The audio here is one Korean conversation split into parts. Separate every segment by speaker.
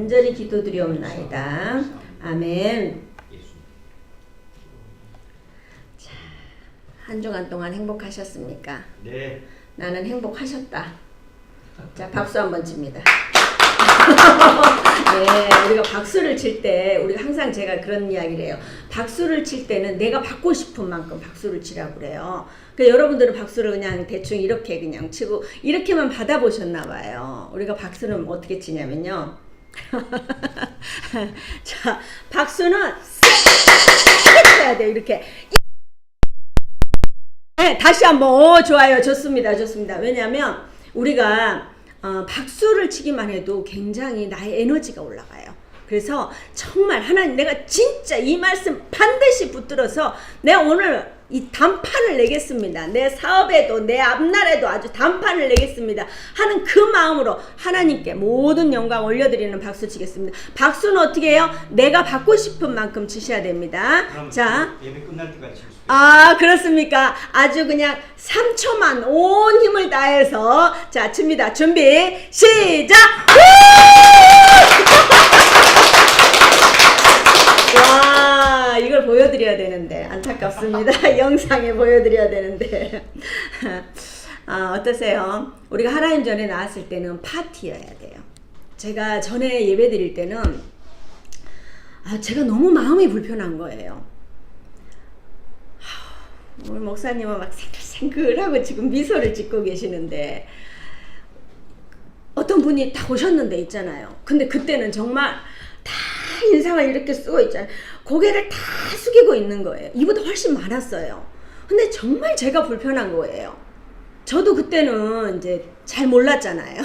Speaker 1: 간절히 기도드리옵나이다. 아멘. 자, 한 주간 동안 행복하셨습니까?
Speaker 2: 네.
Speaker 1: 나는 행복하셨다. 자, 박수 한번 칩니다. 네, 우리가 박수를 칠 때, 우리가 항상 제가 그런 이야기를 해요. 박수를 칠 때는 내가 받고 싶은 만큼 박수를 치라고 그래요. 그러니까 여러분들은 박수를 그냥 대충 이렇게 그냥 치고, 이렇게만 받아보셨나 봐요. 우리가 박수는 어떻게 치냐면요. 자, 박수는 쎄 쳐야 돼요, 이렇게. 네, 다시 한번. 좋아요. 좋습니다. 좋습니다. 왜냐하면 우리가 박수를 치기만 해도 굉장히 나의 에너지가 올라가요. 그래서 정말 하나님, 내가 진짜 이 말씀 반드시 붙들어서 내가 오늘 이 단판을 내겠습니다. 내 사업에도 내 앞날에도 아주 단판을 내겠습니다 하는 그 마음으로 하나님께 모든 영광 올려드리는 박수 치겠습니다. 박수는 어떻게 해요? 내가 받고 싶은 만큼 치셔야 됩니다. 자,
Speaker 2: 예배 끝날 때까지 칠 수 있어요.
Speaker 1: 아, 그렇습니까? 아주 그냥 3초만 온 힘을 다해서 자, 칩니다. 준비 시작. 와, 이걸 보여드려야 되는데 안타깝습니다. 영상에 보여드려야 되는데 어떠세요? 우리가 하나님 전에 나왔을 때는 파티여야 돼요. 제가 전에 예배 드릴 때는 제가 너무 마음이 불편한 거예요. 오늘 목사님은 막 생글생글하고 지금 미소를 짓고 계시는데, 어떤 분이 다 오셨는데 있잖아요. 근데 그때는 정말 다 인상을 이렇게 쓰고 있잖아요. 고개를 다 숙이고 있는 거예요. 이보다 훨씬 많았어요. 근데 정말 제가 불편한 거예요. 저도 그때는 이제 잘 몰랐잖아요.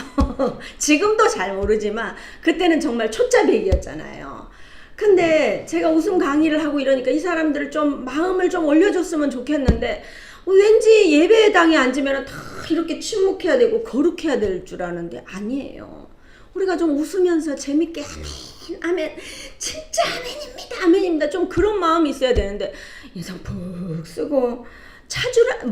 Speaker 1: 지금도 잘 모르지만 그때는 정말 초짜배기였잖아요. 근데 제가 웃음 강의를 하고 이러니까 이 사람들을 좀 마음을 좀 올려줬으면 좋겠는데, 왠지 예배당에 앉으면 다 이렇게 침묵해야 되고 거룩해야 될 줄 아는데 아니에요. 우리가 좀 웃으면서 재밌게 아멘, 아멘, 진짜 아멘입니다, 아멘입니다, 좀 그런 마음이 있어야 되는데 인상 푹 쓰고 찾으라,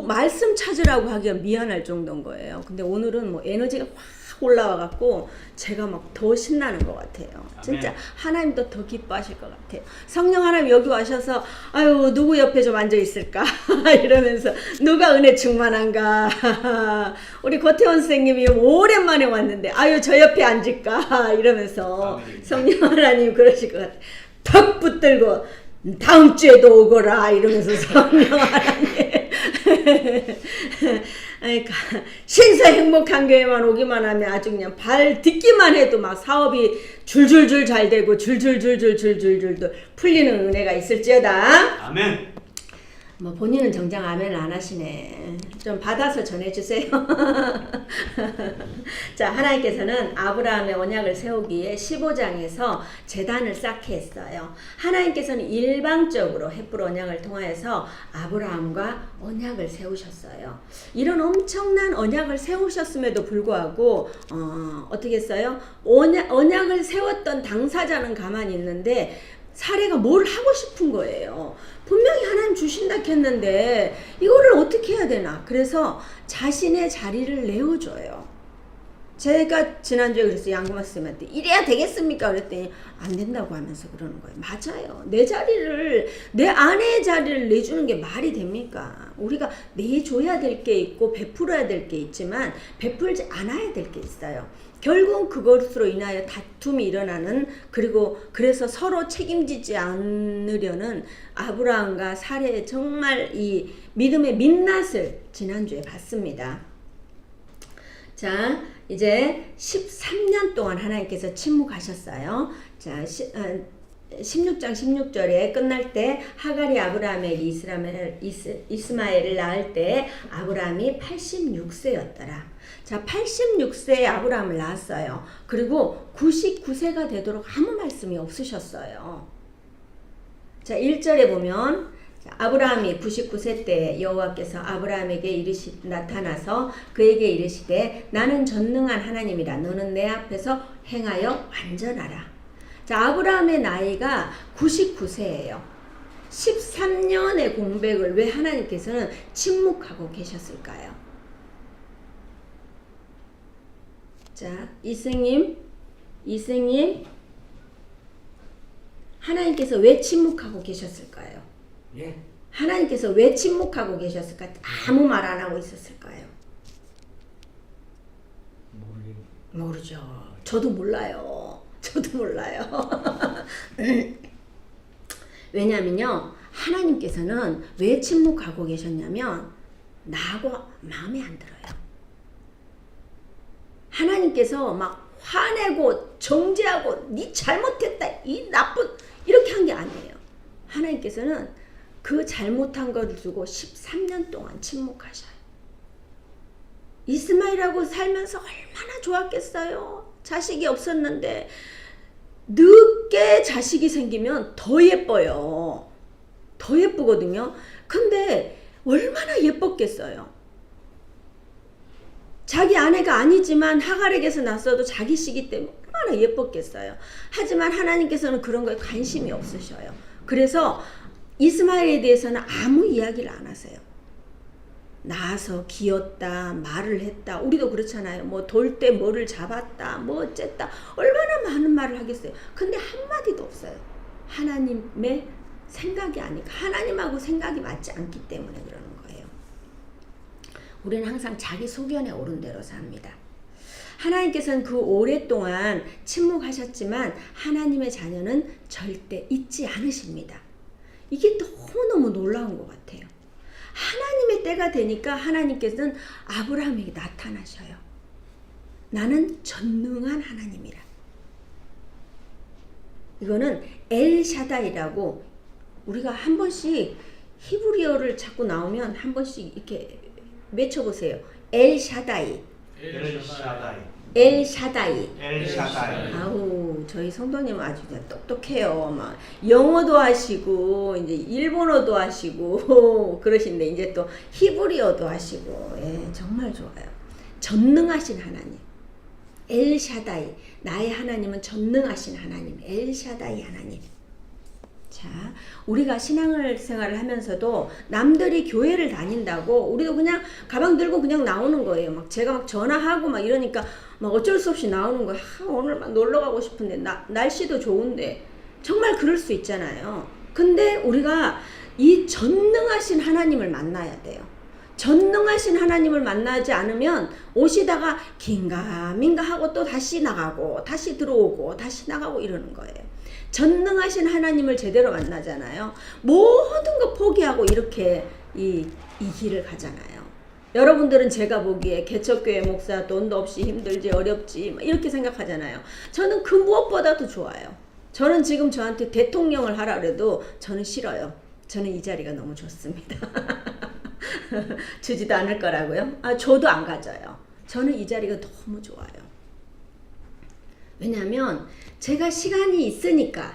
Speaker 1: 말씀 찾으라고 하기가 미안할 정도인 거예요. 근데 오늘은 뭐 에너지가 확 올라와갖고 제가 막 더 신나는 것 같아요. 진짜 하나님도 더 기뻐하실 것 같아요. 성령 하나님 여기 와셔서 아유, 누구 옆에 좀 앉아 있을까 이러면서 누가 은혜 충만한가 우리 고태원 선생님이 오랜만에 왔는데 아유, 저 옆에 앉을까 이러면서 성령 하나님 그러실 것 같아요. 턱 붙들고 다음 주에도 오거라 이러면서 성령 하나님 그러니까 신사 행복한 교회만 오기만 하면 아주 그냥 발 딛기만 해도 막 사업이 줄줄줄 잘 되고 줄줄줄줄줄줄줄 풀리는 은혜가 있을지어다.
Speaker 2: 아멘.
Speaker 1: 뭐 본인은 정작 아멘 안 하시네. 좀 받아서 전해주세요. 자, 하나님께서는 아브라함의 언약을 세우기에 15장에서 제단을 쌓게 했어요. 하나님께서는 일방적으로 헷불 언약을 통하여서 아브라함과 언약을 세우셨어요. 이런 엄청난 언약을 세우셨음에도 불구하고 어떻게 했어요? 언약을 세웠던 당사자는 가만히 있는데 사례가 뭘 하고 싶은 거예요. 분명히 하나님 주신다 했는데 이거를 어떻게 해야 되나. 그래서 자신의 자리를 내어줘요. 제가 지난주에 그랬어요. 양금아 선생님한테 이래야 되겠습니까? 그랬더니 안 된다고 하면서 그러는 거예요. 맞아요. 내 자리를, 내 아내의 자리를 내주는 게 말이 됩니까? 우리가 내줘야 될 게 있고 베풀어야 될 게 있지만 베풀지 않아야 될 게 있어요. 결국 그것으로 인하여 다툼이 일어나는, 그리고 그래서 서로 책임지지 않으려는 아브라함과 사례의 정말 이 믿음의 민낯을 지난주에 봤습니다. 자, 이제 13년 동안 하나님께서 침묵하셨어요. 자, 16장 16절에 끝날 때 하갈이 아브라함에게 이스마엘을 낳을 때 아브라함이 86세였더라. 자, 86세에 아브라함을 낳았어요. 그리고 99세가 되도록 아무 말씀이 없으셨어요. 자, 1절에 보면 아브라함이 99세 때 여호와께서 아브라함에게 나타나서 그에게 이르시되 나는 전능한 하나님이라 너는 내 앞에서 행하여 완전하라. 자, 아브라함의 나이가 99세예요. 13년의 공백을 왜 하나님께서는 침묵하고 계셨을까요? 자, 이승님 이생님, 하나님께서 왜 침묵하고 계셨을까요?
Speaker 2: 예?
Speaker 1: 하나님께서 왜 침묵하고 계셨을까요? 아무 말 안 하고 있었을까요? 모르죠. 저도 몰라요. 저도 몰라요. 왜냐면요, 하나님께서는 왜 침묵하고 계셨냐면 나하고 마음에 안 들어요. 하나님께서 막 화내고 정죄하고 네 잘못했다 이 나쁜 이렇게 한 게 아니에요. 하나님께서는 그 잘못한 것을 두고 13년 동안 침묵하셔요. 이스마엘하고 살면서 얼마나 좋았겠어요. 자식이 없었는데 늦게 자식이 생기면 더 예뻐요. 더 예쁘거든요. 근데 얼마나 예뻤겠어요. 자기 아내가 아니지만 하갈에게서 났어도 자기 시기 때문에 얼마나 예뻤겠어요. 하지만 하나님께서는 그런 거에 관심이 없으셔요. 그래서 이스마엘에 대해서는 아무 이야기를 안 하세요. 낳아서 기었다, 말을 했다. 우리도 그렇잖아요. 뭐 돌 때 뭐를 잡았다, 뭐 어쨌다. 얼마나 많은 말을 하겠어요. 근데 한마디도 없어요. 하나님의 생각이 아니까. 하나님하고 생각이 맞지 않기 때문에 그러는 거예요. 우리는 항상 자기 소견에 오른 대로 삽니다. 하나님께서는 그 오랫동안 침묵하셨지만 하나님의 자녀는 절대 잊지 않으십니다. 이게 너무너무 놀라운 것 같아요. 하나님의 때가 되니까 하나님께서는 아브라함에게 나타나셔요. 나는 전능한 하나님이라. 이거는 엘샤다이라고 우리가 한 번씩 히브리어를 자꾸 나오면 한 번씩 이렇게 외쳐보세요. 엘샤다이.
Speaker 2: 엘샤다이.
Speaker 1: 엘샤다이.
Speaker 2: 엘샤다이.
Speaker 1: 아우, 저희 성도님 아주 똑똑해요. 막 영어도 하시고 이제 일본어도 하시고 그러신데 이제 또 히브리어도 하시고, 예, 정말 좋아요. 전능하신 하나님. 엘샤다이. 나의 하나님은 전능하신 하나님. 엘샤다이 하나님. 자, 우리가 신앙생활을 하면서도 남들이 교회를 다닌다고 우리도 그냥 가방 들고 그냥 나오는 거예요. 막 제가 막 전화하고 막 이러니까 막 어쩔 수 없이 나오는 거예요. 오늘 막 놀러 가고 싶은데 날씨도 좋은데 정말 그럴 수 있잖아요. 근데 우리가 이 전능하신 하나님을 만나야 돼요. 전능하신 하나님을 만나지 않으면 오시다가 긴가민가 하고 또 다시 나가고 다시 들어오고 다시 나가고 이러는 거예요. 전능하신 하나님을 제대로 만나잖아요. 모든 거 포기하고 이렇게 이 길을 가잖아요. 여러분들은 제가 보기에 개척교회 목사 돈도 없이 힘들지 어렵지 이렇게 생각하잖아요. 저는 그 무엇보다도 좋아요. 저는 지금 저한테 대통령을 하라 그래도 저는 싫어요. 저는 이 자리가 너무 좋습니다. 주지도 않을 거라고요? 저도 안 가져요. 저는 이 자리가 너무 좋아요. 왜냐하면 제가 시간이 있으니까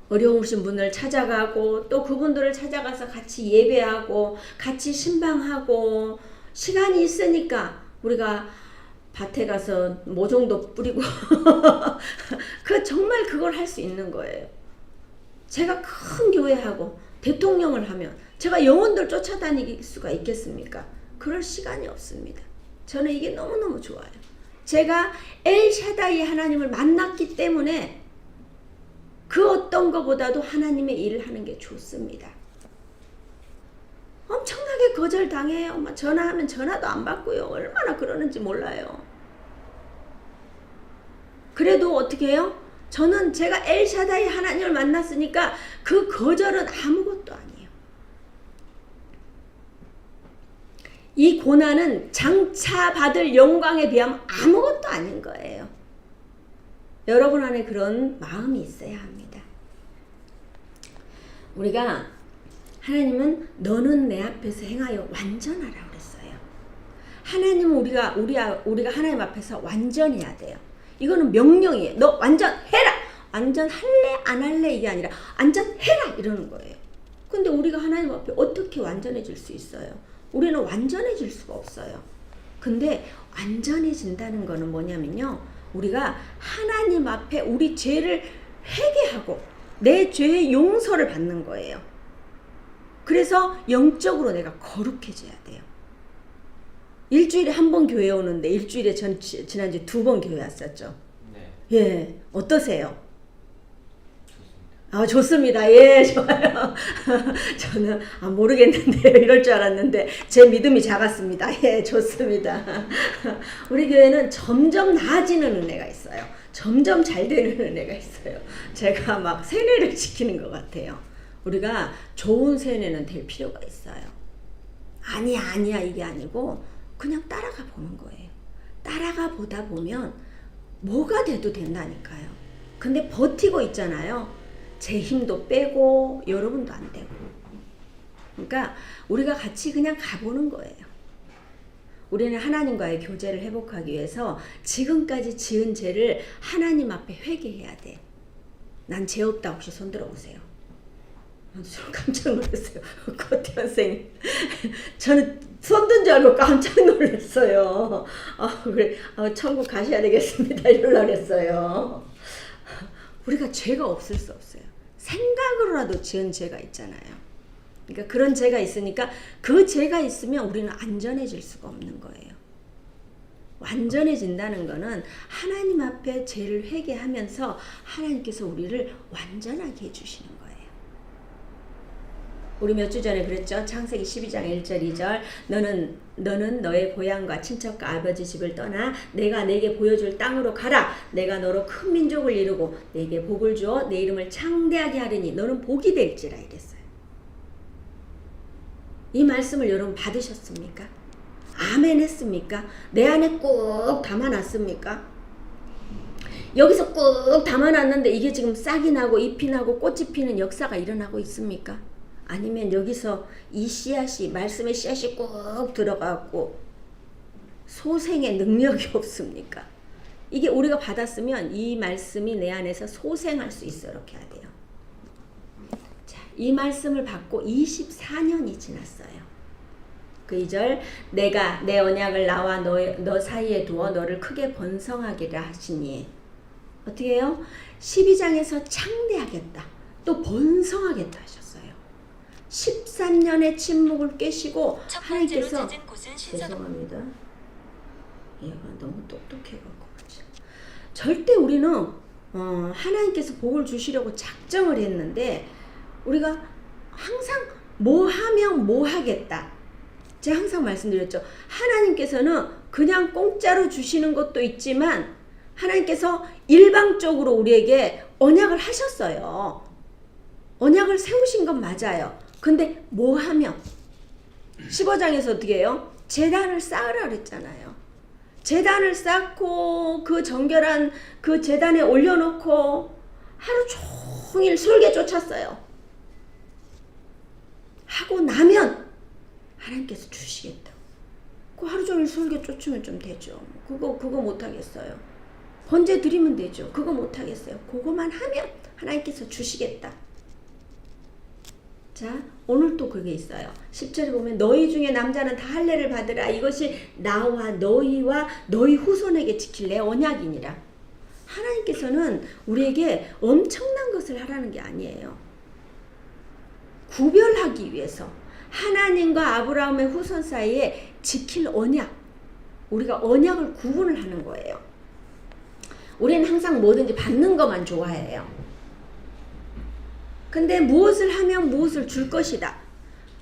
Speaker 1: 어려우신 분을 찾아가고 또 그분들을 찾아가서 같이 예배하고 같이 신방하고 시간이 있으니까 우리가 밭에 가서 모종도 뿌리고 정말 그걸 할 수 있는 거예요. 제가 큰 교회하고 대통령을 하면 제가 영혼들 쫓아다닐 수가 있겠습니까? 그럴 시간이 없습니다. 저는 이게 너무너무 좋아요. 제가 엘샤다이 하나님을 만났기 때문에 그 어떤 것보다도 하나님의 일을 하는 게 좋습니다. 엄청나게 거절당해요. 전화하면 전화도 안 받고요. 얼마나 그러는지 몰라요. 그래도 어떻게 해요? 저는 제가 엘샤다이 하나님을 만났으니까 그 거절은 아무것도 아니에요. 이 고난은 장차 받을 영광에 비하면 아무것도 아닌 거예요. 여러분 안에 그런 마음이 있어야 합니다. 우리가 하나님은 너는 내 앞에서 행하여 완전하라 그랬어요. 하나님은 우리가 하나님 앞에서 완전해야 돼요. 이거는 명령이에요. 너 완전해라. 완전할래 안 할래 이게 아니라 완전해라 이러는 거예요. 근데 우리가 하나님 앞에 어떻게 완전해질 수 있어요? 우리는 완전해질 수가 없어요. 근데 완전해진다는 거는 뭐냐면요. 우리가 하나님 앞에 우리 죄를 회개하고 내 죄의 용서를 받는 거예요. 그래서 영적으로 내가 거룩해져야 돼요. 일주일에 한 번 교회 오는데 일주일에 지난주에 2번 교회 왔었죠.
Speaker 2: 네.
Speaker 1: 예, 어떠세요? 아, 좋습니다. 예, 좋아요. 저는 모르겠는데요. 이럴 줄 알았는데 제 믿음이 작았습니다. 예, 좋습니다. 우리 교회는 점점 나아지는 은혜가 있어요. 점점 잘 되는 은혜가 있어요. 제가 막 세뇌를 시키는 것 같아요. 우리가 좋은 세뇌는 될 필요가 있어요. 아니야 이게 아니고 그냥 따라가 보는 거예요. 따라가 보다 보면 뭐가 돼도 된다니까요. 근데 버티고 있잖아요. 제 힘도 빼고 여러분도 안 되고. 그러니까 우리가 같이 그냥 가보는 거예요. 우리는 하나님과의 교제를 회복하기 위해서 지금까지 지은 죄를 하나님 앞에 회개해야 돼. 난 죄 없다. 혹시 손 들어보세요. 저 깜짝 놀랐어요. 코티 선생님. 저는 손 든 줄 알고 깜짝 놀랐어요. 그래, 천국 가셔야 되겠습니다. 이러려고 했어요. 우리가 죄가 없을 수 없어요. 생각으로라도 지은 죄가 있잖아요. 그러니까 그런 죄가 있으니까 그 죄가 있으면 우리는 안전해질 수가 없는 거예요. 완전해진다는 거는 하나님 앞에 죄를 회개하면서 하나님께서 우리를 완전하게 해주시는 거예요. 우리 몇 주 전에 그랬죠. 창세기 12장 1절 2절 너는 너의 고향과 친척과 아버지 집을 떠나 내가 내게 보여줄 땅으로 가라. 내가 너로 큰 민족을 이루고 내게 복을 주어 내 이름을 창대하게 하리니 너는 복이 될지라 이랬어요. 이 말씀을 여러분 받으셨습니까? 아멘 했습니까? 내 안에 꾹 담아놨습니까? 여기서 꾹 담아놨는데 이게 지금 싹이 나고 잎이 나고 꽃이 피는 역사가 일어나고 있습니까? 아니면 여기서 이 씨앗이 말씀의 씨앗이 꼭 들어가고 소생의 능력이 없습니까? 이게 우리가 받았으면 이 말씀이 내 안에서 소생할 수 있도록 해야 돼요. 자, 이 말씀을 받고 24년이 지났어요. 그 2절 내가 내 언약을 나와 너 사이에 두어 너를 크게 번성하기를 하시니 어떻게 해요? 12장에서 창대하겠다. 또 번성하겠다 하셨어요. 13년의 침묵을 깨시고 하나님께서 죄송합니다. 얘가 너무 똑똑해갖고 그렇지. 절대 우리는 하나님께서 복을 주시려고 작정을 했는데 우리가 항상 뭐 하면 뭐 하겠다. 제가 항상 말씀드렸죠. 하나님께서는 그냥 공짜로 주시는 것도 있지만 하나님께서 일방적으로 우리에게 언약을 하셨어요. 언약을 세우신 건 맞아요. 근데 뭐 하면 15장에서 어떻게 해요? 제단을 쌓으라 그랬잖아요. 제단을 쌓고 그 정결한 그 제단에 올려놓고 하루 종일 설계 쫓았어요. 하고 나면 하나님께서 주시겠다. 그 하루 종일 설계 쫓으면 좀 되죠. 그거 못하겠어요. 번제 드리면 되죠. 그거 못하겠어요. 그거만 하면 하나님께서 주시겠다. 자, 오늘 또 그게 있어요. 10절에 보면 너희 중에 남자는 다 할례를 받으라. 이것이 나와 너희와 너희 후손에게 지킬 내 언약이니라. 하나님께서는 우리에게 엄청난 것을 하라는 게 아니에요. 구별하기 위해서 하나님과 아브라함의 후손 사이에 지킬 언약. 우리가 언약을 구분을 하는 거예요. 우리는 항상 뭐든지 받는 것만 좋아해요. 근데 무엇을 하면 무엇을 줄 것이다.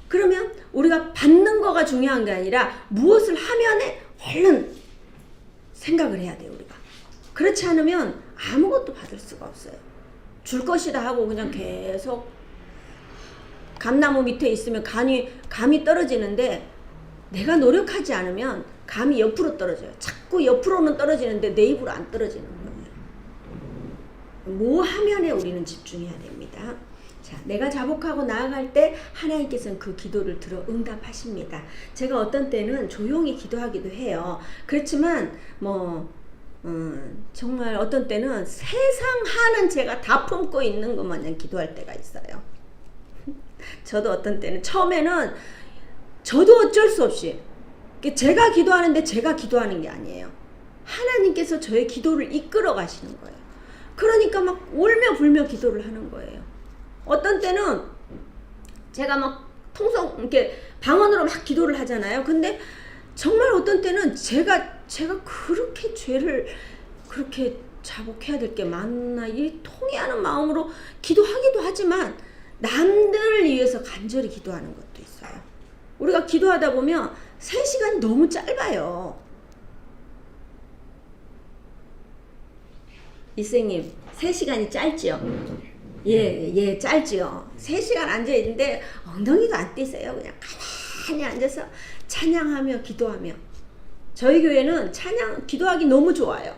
Speaker 1: 그러면 우리가 받는 거가 중요한 게 아니라 무엇을 하면에 얼른 생각을 해야 돼요. 우리가. 그렇지 않으면 아무것도 받을 수가 없어요. 줄 것이다 하고 그냥 계속 감나무 밑에 있으면 감이 떨어지는데 내가 노력하지 않으면 감이 옆으로 떨어져요. 자꾸 옆으로는 떨어지는데 내 입으로 안 떨어지는 거예요. 뭐 하면에 우리는 집중해야 됩니다. 자, 내가 자복하고 나아갈 때 하나님께서는 그 기도를 들어 응답하십니다. 제가 어떤 때는 조용히 기도하기도 해요. 그렇지만 정말 어떤 때는 세상 하는 제가 다 품고 있는 것만 그냥 기도할 때가 있어요. 저도 어떤 때는 처음에는 저도 어쩔 수 없이 제가 기도하는데 제가 기도하는 게 아니에요. 하나님께서 저의 기도를 이끌어 가시는 거예요. 그러니까 막 울며 불며 기도를 하는 거예요. 어떤 때는 제가 막 통성 이렇게 방언으로 막 기도를 하잖아요. 근데 정말 어떤 때는 제가 그렇게 죄를 그렇게 자복해야 될 게 많나 이 통회하는 마음으로 기도하기도 하지만 남들을 위해서 간절히 기도하는 것도 있어요. 우리가 기도하다 보면 3시간이 너무 짧아요. 이생님 3시간이 짧지요? 예, 짧지요. 3시간 앉아있는데 엉덩이도 안 떼세요. 그냥 가만히 앉아서 찬양하며 기도하며. 저희 교회는 찬양 기도하기 너무 좋아요.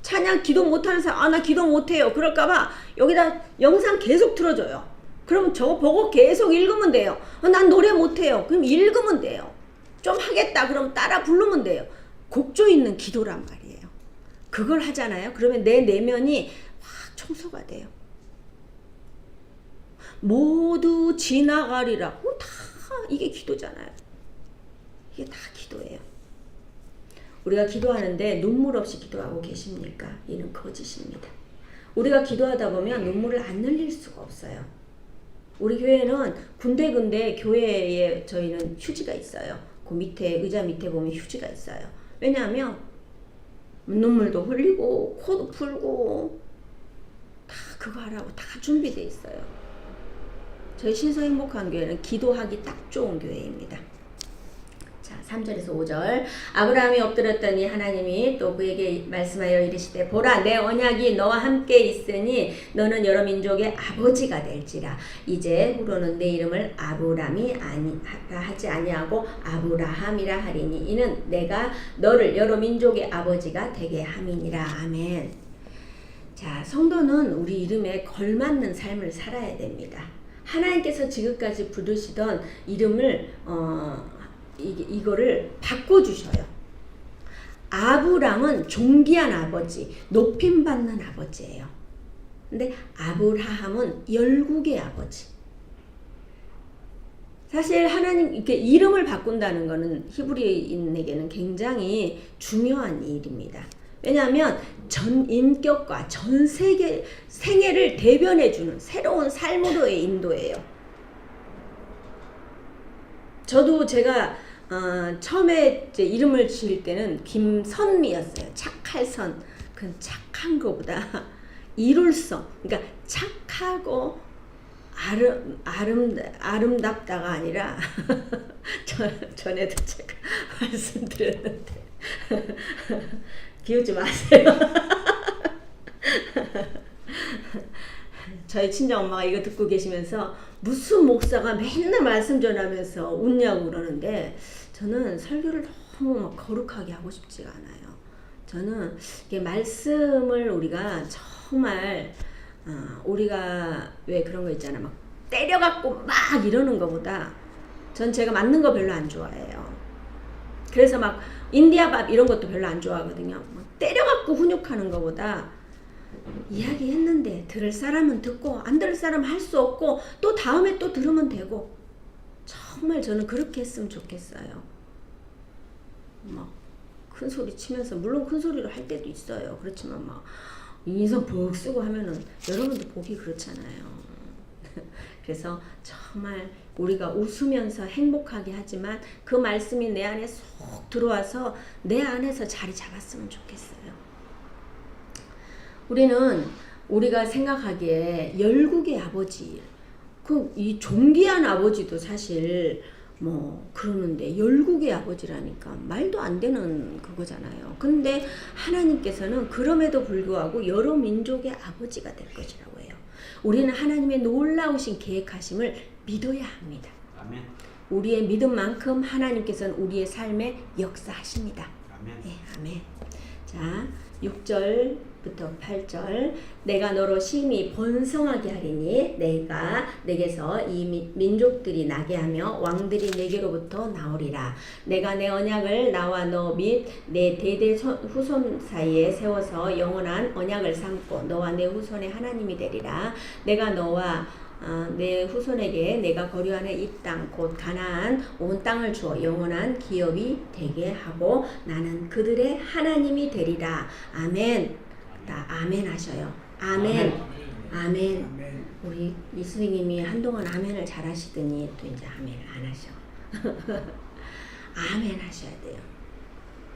Speaker 1: 찬양 기도 못하는 사람 나 기도 못해요 그럴까봐 여기다 영상 계속 틀어줘요. 그럼 저거 보고 계속 읽으면 돼요. 난 노래 못해요 그럼 읽으면 돼요. 좀 하겠다 그럼 따라 부르면 돼요. 곡조 있는 기도란 말이에요. 그걸 하잖아요. 그러면 내 내면이 확 청소가 돼요. 모두 지나가리라. 다 이게 기도잖아요. 이게 다 기도예요. 우리가 기도하는데 눈물 없이 기도하고 계십니까? 이는 거짓입니다. 우리가 기도하다 보면 눈물을 안 흘릴 수가 없어요. 우리 교회는 군데군데 교회에 저희는 휴지가 있어요. 그 밑에 의자 밑에 보면 휴지가 있어요. 왜냐하면 눈물도 흘리고 코도 풀고 다 그거 하라고 다 준비되어 있어요. 저희 신성행복한 교회는 기도하기 딱 좋은 교회입니다. 자, 3절에서 5절. 아브라함이 엎드렸더니 하나님이 또 그에게 말씀하여 이르시되 보라 내 언약이 너와 함께 있으니 너는 여러 민족의 아버지가 될지라. 이제 후로는 내 이름을 아브람이 하지 아니하고 아브라함이라 하리니 이는 내가 너를 여러 민족의 아버지가 되게 함이니라. 아멘. 자, 성도는 우리 이름에 걸맞는 삶을 살아야 됩니다. 하나님께서 지금까지 부르시던 이름을 이거를 바꿔주셔요. 아브람은 존귀한 아버지, 높임받는 아버지예요. 근데 아브라함은 열국의 아버지. 사실 하나님 이렇게 이름을 바꾼다는 것은 히브리인에게는 굉장히 중요한 일입니다. 왜냐하면 전 인격과 전 세계 생애를 대변해주는 새로운 삶으로의 인도예요. 저도 제가 처음에 이제 이름을 지을 때는 김선미였어요. 착할 선. 그 착한 것보다 이룰성. 그러니까 착하고 아름답다가 아니라 전에도 제가 말씀드렸는데 비웃지 마세요. 저희 친정엄마가 이거 듣고 계시면서 무슨 목사가 맨날 말씀 전하면서 웃냐고 그러는데 저는 설교를 너무 막 거룩하게 하고 싶지가 않아요. 저는 이게 말씀을 우리가 정말 우리가 왜 그런 거 있잖아. 막 때려갖고 막 이러는 거보다 전 제가 맞는 거 별로 안 좋아해요. 그래서 막 인디아밥 이런 것도 별로 안 좋아하거든요. 막 때려갖고 훈육하는 거보다 이야기했는데 들을 사람은 듣고 안 들을 사람은 할 수 없고 또 다음에 또 들으면 되고 정말 저는 그렇게 했으면 좋겠어요. 막 큰 소리 치면서 물론 큰 소리로 할 때도 있어요. 그렇지만 막 인성 벅 쓰고 하면은 여러분도 보기 그렇잖아요. 그래서 정말 우리가 웃으면서 행복하게 하지만 그 말씀이 내 안에 쏙 들어와서 내 안에서 자리 잡았으면 좋겠어요. 우리는 우리가 생각하기에 열국의 아버지, 이 존귀한 아버지도 사실 뭐 그러는데 열국의 아버지라니까 말도 안 되는 그거잖아요. 근데 하나님께서는 그럼에도 불구하고 여러 민족의 아버지가 될 것이라고 해요. 우리는 하나님의 놀라우신 계획하심을 믿어야 합니다.
Speaker 2: 아멘.
Speaker 1: 우리의 믿음만큼 하나님께서는 우리의 삶에 역사하십니다.
Speaker 2: 아멘.
Speaker 1: 네, 아멘. 자, 6절부터 8절. 내가 너로 심히 번성하게 하리니 내가 내게서 이 민족들이 나게 하며 왕들이 내게로부터 나오리라. 내가 내 언약을 나와 너 및 내 대대 후손 사이에 세워서 영원한 언약을 삼고 너와 내 후손의 하나님이 되리라. 내가 너와 내 후손에게 내가 거류하는 이 땅 곧 가나안 온 땅을 주어 영원한 기업이 되게 하고 나는 그들의 하나님이 되리라. 아멘. 다 아멘 하셔요. 아멘. 아멘.
Speaker 2: 아멘.
Speaker 1: 우리 이 선생님이 한동안 아멘을 잘 하시더니 또 이제 아멘을 안 하셔. 아멘 하셔야 돼요.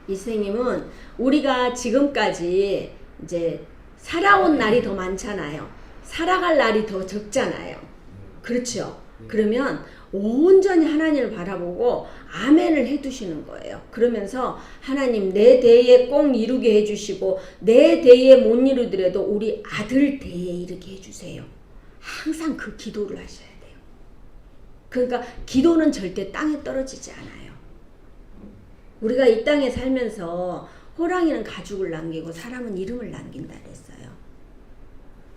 Speaker 1: 이 선생님은 우리가 지금까지 이제 살아온 날이 더 많잖아요. 살아갈 날이 더 적잖아요. 그렇죠? 그러면 온전히 하나님을 바라보고 아멘을 해두시는 거예요. 그러면서 하나님 내 대에 꼭 이루게 해주시고 내 대에 못 이루더라도 우리 아들 대에 이르게 해주세요. 항상 그 기도를 하셔야 돼요. 그러니까 기도는 절대 땅에 떨어지지 않아요. 우리가 이 땅에 살면서 호랑이는 가죽을 남기고 사람은 이름을 남긴다 그랬어요.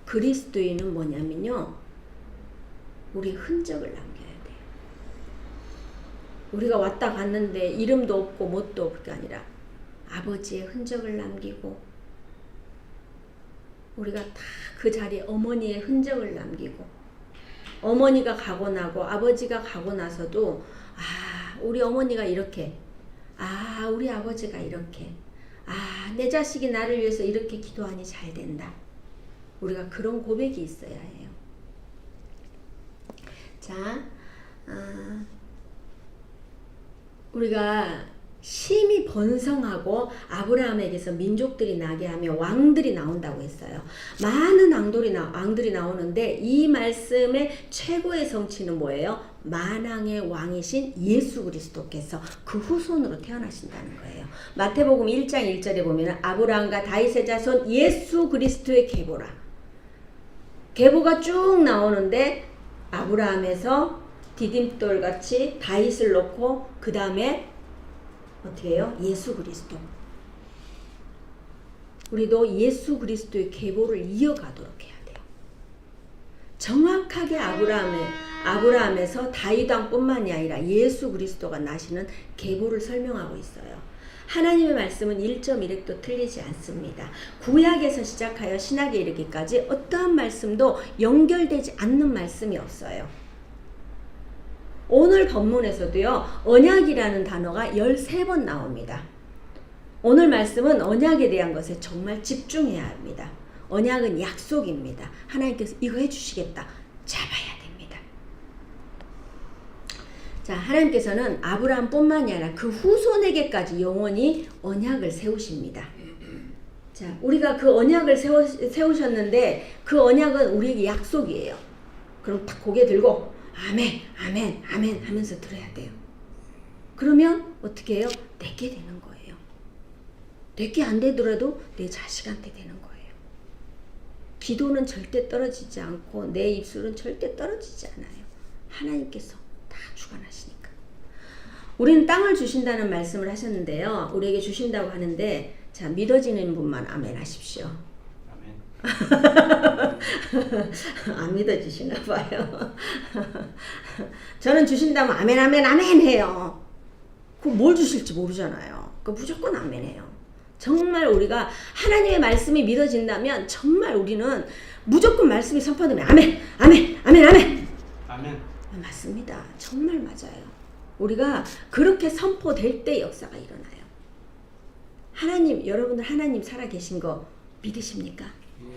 Speaker 1: 그리스도인은 뭐냐면요, 우리 흔적을 남겨야 돼요. 우리가 왔다 갔는데 이름도 없고 뭣도 없을 게 아니라 아버지의 흔적을 남기고, 우리가 다 그 자리에 어머니의 흔적을 남기고, 어머니가 가고 나고 아버지가 가고 나서도 우리 어머니가 이렇게, 우리 아버지가 이렇게, 내 자식이 나를 위해서 이렇게 기도하니 잘 된다. 우리가 그런 고백이 있어야 해요. 자, 우리가 심히 번성하고 아브라함에게서 민족들이 나게 하며 왕들이 나온다고 했어요. 많은 왕들이 나오는데 이 말씀의 최고의 성취는 뭐예요? 만왕의 왕이신 예수 그리스도께서 그 후손으로 태어나신다는 거예요. 마태복음 1장 1절에 보면 아브라함과 다윗의 자손 예수 그리스도의 계보라. 계보가 쭉 나오는데 아브라함에서 디딤돌같이 다윗을 놓고 그 다음에 어떻게 해요? 예수 그리스도. 우리도 예수 그리스도의 계보를 이어가도록 해야 돼요. 정확하게 아브라함에서 다윗 왕뿐만이 아니라 예수 그리스도가 나시는 계보를 설명하고 있어요. 하나님의 말씀은 1.1획도 틀리지 않습니다. 구약에서 시작하여 신약에 이르기까지 어떠한 말씀도 연결되지 않는 말씀이 없어요. 오늘 본문에서도요, 언약이라는 단어가 13번 나옵니다. 오늘 말씀은 언약에 대한 것에 정말 집중해야 합니다. 언약은 약속입니다. 하나님께서 이거 해주시겠다. 잡아야 됩니다. 자, 하나님께서는 아브라함뿐만이 아니라 그 후손에게까지 영원히 언약을 세우십니다. 자, 우리가 그 언약을 세우셨는데 그 언약은 우리에게 약속이에요. 그럼 딱 고개 들고 아멘, 아멘, 아멘 하면서 들어야 돼요. 그러면 어떻게 해요? 내게 되는 거예요. 내게 안 되더라도 내 자식한테 되는 거예요. 기도는 절대 떨어지지 않고 내 입술은 절대 떨어지지 않아요. 하나님께서 다 주관하시니까. 우리는 땅을 주신다는 말씀을 하셨는데요. 우리에게 주신다고 하는데, 자, 믿어지는 분만 아멘 하십시오. 안 믿어지시나 봐요. 저는 주신다면 아멘 아멘 아멘 해요. 그 뭘 주실지 모르잖아요. 그 무조건 아멘 해요. 정말 우리가 하나님의 말씀이 믿어진다면 정말 우리는 무조건 말씀이 선포되면 아멘 아멘 아멘 아멘
Speaker 2: 아멘.
Speaker 1: 맞습니다. 정말 맞아요. 우리가 그렇게 선포될 때 역사가 일어나요. 하나님, 여러분들 하나님 살아계신 거 믿으십니까?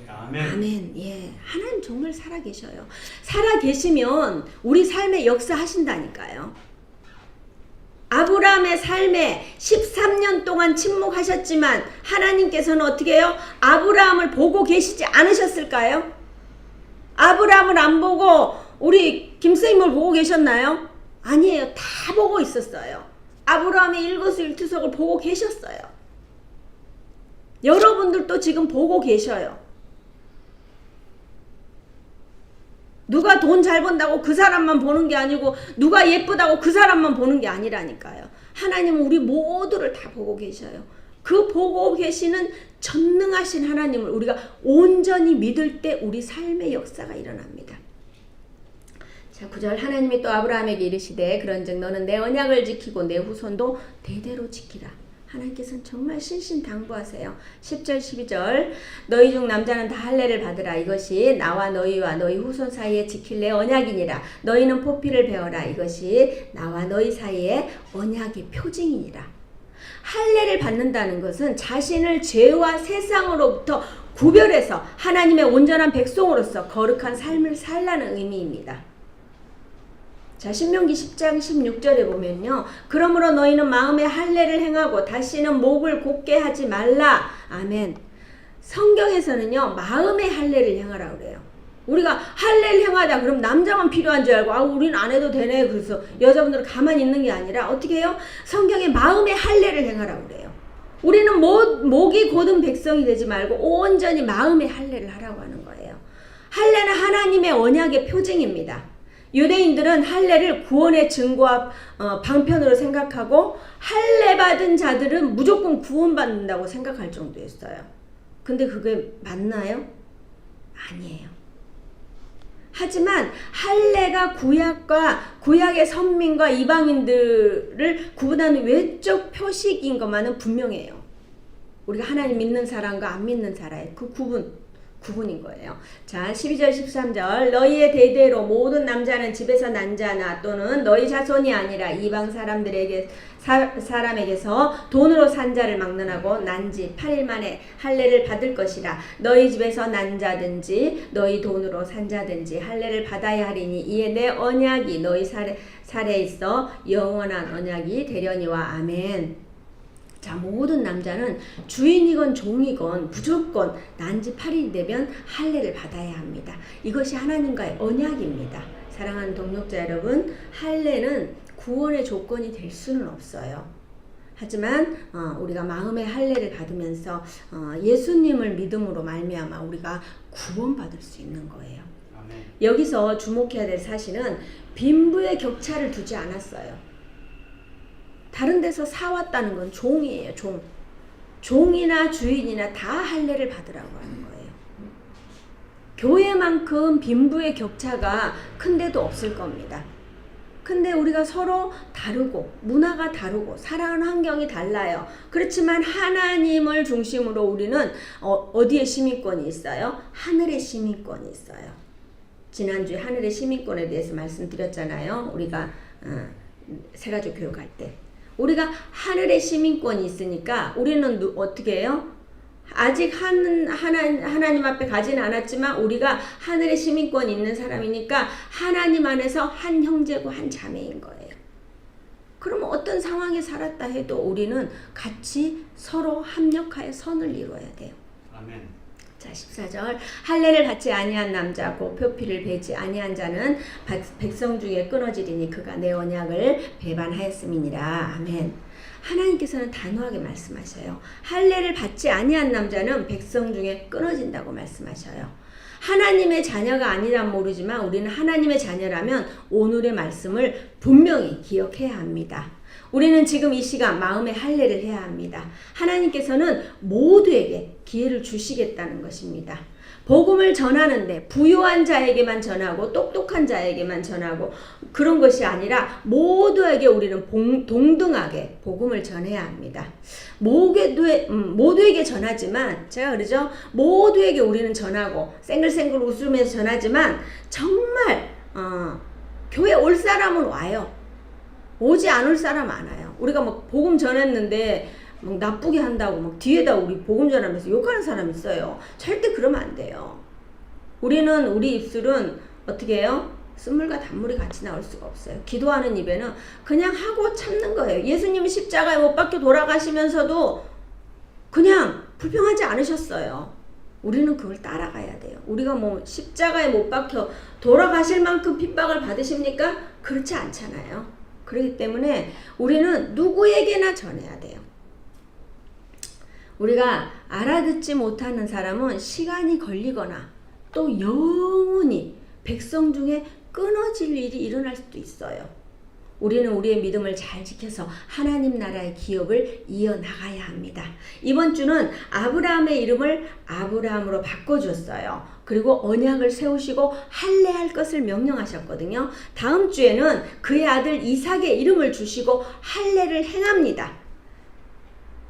Speaker 2: 아멘.
Speaker 1: 아멘. 예, 하나님 정말 살아계셔요. 살아계시면 우리 삶에 역사하신다니까요. 아브라함의 삶에 13년 동안 침묵하셨지만 하나님께서는 어떻게 해요? 아브라함을 보고 계시지 않으셨을까요? 아브라함을 안 보고 우리 김선생님을 보고 계셨나요? 아니에요. 다 보고 있었어요. 아브라함의 일거수일투족을 보고 계셨어요. 여러분들도 지금 보고 계셔요. 누가 돈 잘 번다고 그 사람만 보는 게 아니고 누가 예쁘다고 그 사람만 보는 게 아니라니까요. 하나님은 우리 모두를 다 보고 계셔요. 그 보고 계시는 전능하신 하나님을 우리가 온전히 믿을 때 우리 삶의 역사가 일어납니다. 자, 9절 하나님이 또 아브라함에게 이르시되 그런즉 너는 내 언약을 지키고 내 후손도 대대로 지키라. 하나님께서는 정말 신신당부하세요. 10절 12절 너희 중 남자는 다 할례를 받으라. 이것이 나와 너희와 너희 후손 사이에 지킬 내 언약이니라. 너희는 포피를 베어라. 이것이 나와 너희 사이에 언약의 표징이니라. 할례를 받는다는 것은 자신을 죄와 세상으로부터 구별해서 하나님의 온전한 백성으로서 거룩한 삶을 살라는 의미입니다. 자, 신명기 10장 16절에 보면요. 그러므로 너희는 마음에 할례를 행하고 다시는 목을 곧게 하지 말라. 아멘. 성경에서는요, 마음의 할례를 행하라고 그래요. 우리가 할례를 행하자 그럼 남자만 필요한 줄 알고 우린 안 해도 되네 그래서 여자분들은 가만히 있는 게 아니라 어떻게 해요? 성경에 마음의 할례를 행하라고 그래요. 우리는 목이 곧은 백성이 되지 말고 온전히 마음의 할례를 하라고 하는 거예요. 할례는 하나님의 언약의 표징입니다. 유대인들은 할례를 구원의 증거와 방편으로 생각하고 할례 받은 자들은 무조건 구원받는다고 생각할 정도였어요. 근데 그게 맞나요? 아니에요. 하지만 할례가 구약의 선민과 이방인들을 구분하는 외적 표식인 것만은 분명해요. 우리가 하나님 믿는 사람과 안 믿는 사람의 그 구분인 거예요. 자, 12절 13절 너희의 대대로 모든 남자는 집에서 난 자나 또는 너희 자손이 아니라 이방 사람에게서 돈으로 산 자를 막론하고 난 지 8일 만에 할례를 받을 것이라. 너희 집에서 난 자든지 너희 돈으로 산 자든지 할례를 받아야 하리니 이에 내 언약이 너희 살에 있어 영원한 언약이 되려니와. 아멘. 자, 모든 남자는 주인이건 종이건 무조건 난지 8일이 되면 할례를 받아야 합니다. 이것이 하나님과의 언약입니다. 사랑하는 동역자 여러분, 할례는 구원의 조건이 될 수는 없어요. 하지만 우리가 마음의 할례를 받으면서 예수님을 믿음으로 말미암아 우리가 구원받을 수 있는 거예요.
Speaker 2: 아멘.
Speaker 1: 여기서 주목해야 될 사실은 빈부의 격차를 두지 않았어요. 다른 데서 사왔다는 건 종이에요. 종이나 주인이나 다 할례를 받으라고 하는 거예요. 교회만큼 빈부의 격차가 큰 데도 없을 겁니다. 근데 우리가 서로 다르고 문화가 다르고 살아가는 환경이 달라요. 그렇지만 하나님을 중심으로 우리는 어디에 시민권이 있어요? 하늘의 시민권이 있어요. 지난주에 하늘의 시민권에 대해서 말씀드렸잖아요. 우리가 세가족 교육할 때. 우리가 하늘의 시민권이 있으니까 우리는 어떻게 해요? 아직 하나님 앞에 가지는 않았지만 우리가 하늘의 시민권이 있는 사람이니까 하나님 안에서 한 형제고 한 자매인 거예요. 그러면 어떤 상황에 살았다 해도 우리는 같이 서로 합력하여 선을 이루어야 돼요.
Speaker 2: 아멘.
Speaker 1: 자, 14절 할례를 받지 아니한 남자 곧 표피를 베지 아니한 자는 백성 중에 끊어지리니 그가 내 언약을 배반하였음이니라. 아멘. 하나님께서는 단호하게 말씀하셔요. 할례를 받지 아니한 남자는 백성 중에 끊어진다고 말씀하셔요. 하나님의 자녀가 아니란 모르지만 우리는 하나님의 자녀라면 오늘의 말씀을 분명히 기억해야 합니다. 우리는 지금 이 시간 마음의 할례를 해야 합니다. 하나님께서는 모두에게 기회를 주시겠다는 것입니다. 복음을 전하는데 부유한 자에게만 전하고 똑똑한 자에게만 전하고 그런 것이 아니라 모두에게 우리는 동등하게 복음을 전해야 합니다. 모두에게 전하지만 제가 그러죠. 모두에게 우리는 전하고 생글생글 웃으면서 전하지만 정말 교회 올 사람은 와요. 오지 않을 사람 많아요. 우리가 막 복음 전했는데 막 나쁘게 한다고 막 뒤에다 우리 복음 전하면서 욕하는 사람 있어요. 절대 그러면 안 돼요. 우리 입술은 어떻게 해요? 쓴물과 단물이 같이 나올 수가 없어요. 기도하는 입에는 그냥 하고 참는 거예요. 예수님이 십자가에 못 박혀 돌아가시면서도 그냥 불평하지 않으셨어요. 우리는 그걸 따라가야 돼요. 우리가 뭐 십자가에 못 박혀 돌아가실 만큼 핍박을 받으십니까? 그렇지 않잖아요. 그렇기 때문에 우리는 누구에게나 전해야 돼요. 우리가 알아듣지 못하는 사람은 시간이 걸리거나 또 영원히 백성 중에 끊어질 일이 일어날 수도 있어요. 우리는 우리의 믿음을 잘 지켜서 하나님 나라의 기업을 이어나가야 합니다. 이번 주는 아브라함의 이름을 아브라함으로 바꿔줬어요. 그리고 언약을 세우시고 할례할 것을 명령하셨거든요. 다음 주에는 그의 아들 이삭의 이름을 주시고 할례를 행합니다.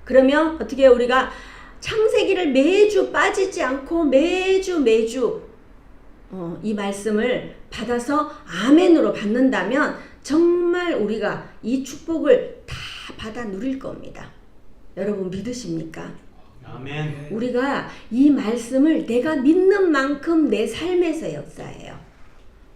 Speaker 1: 그러면 어떻게 우리가 창세기를 매주 빠지지 않고 매주 이 말씀을 받아서 아멘으로 받는다면 정말 우리가 이 축복을 다 받아 누릴 겁니다. 여러분 믿으십니까?
Speaker 2: 아멘.
Speaker 1: 우리가 이 말씀을 내가 믿는 만큼 내 삶에서 역사해요.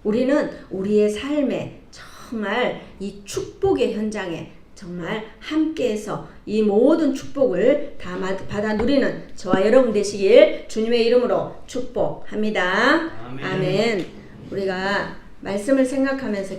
Speaker 1: 우리는 우리의 삶에 정말 이 축복의 현장에 정말 함께해서 이 모든 축복을 다 받아 누리는 저와 여러분 되시길 주님의 이름으로 축복합니다.
Speaker 2: 아멘.
Speaker 1: 아멘. 우리가 말씀을 생각하면서